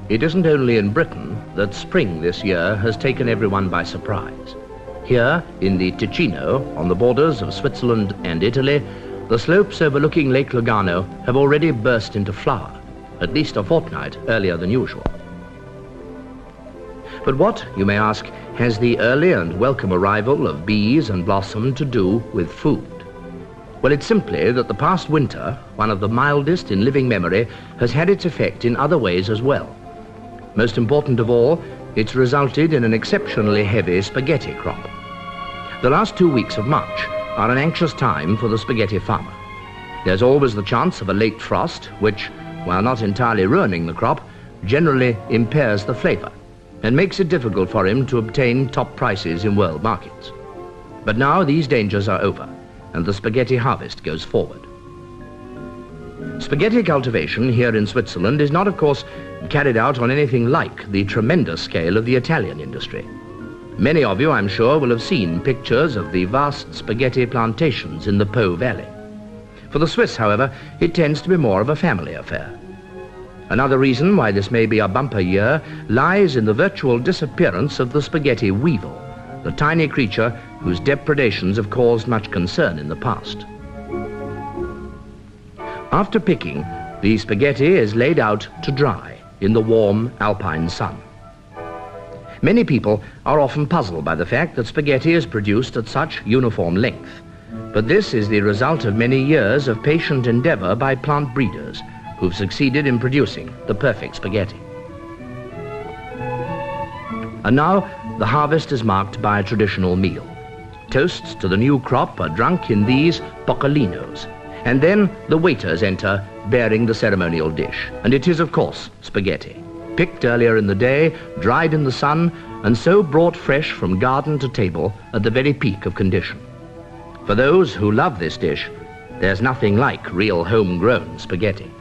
It isn't only in Britain that spring this year has taken everyone by surprise. Here, in the Ticino, on the borders of Switzerland and Italy, the slopes overlooking Lake Lugano have already burst into flower, at least a fortnight earlier than usual. But what, you may ask, has the early and welcome arrival of bees and blossom to do with food? Well, it's simply that the past winter, one of the mildest in living memory, has had its effect in other ways as well. Most important of all, it's resulted in an exceptionally heavy spaghetti crop. The last 2 weeks of March are an anxious time for the spaghetti farmer. There's always the chance of a late frost, which, while not entirely ruining the crop, generally impairs the flavor and makes it difficult for him to obtain top prices in world markets. But now these dangers are over, and the spaghetti harvest goes forward. Spaghetti cultivation here in Switzerland is not, of course, carried out on anything like the tremendous scale of the Italian industry. Many of you, I'm sure, will have seen pictures of the vast spaghetti plantations in the Po Valley. For the Swiss, however, it tends to be more of a family affair. Another reason why this may be a bumper year lies in the virtual disappearance of the spaghetti weevil, the tiny creature whose depredations have caused much concern in the past. After picking, the spaghetti is laid out to dry in the warm alpine sun. Many people are often puzzled by the fact that spaghetti is produced at such uniform length. But this is the result of many years of patient endeavor by plant breeders who've succeeded in producing the perfect spaghetti. And now the harvest is marked by a traditional meal. Toasts to the new crop are drunk in these poccolinos, and then the waiters enter bearing the ceremonial dish. And it is, of course, spaghetti, picked earlier in the day, dried in the sun, and so brought fresh from garden to table at the very peak of condition. For those who love this dish, there's nothing like real homegrown spaghetti.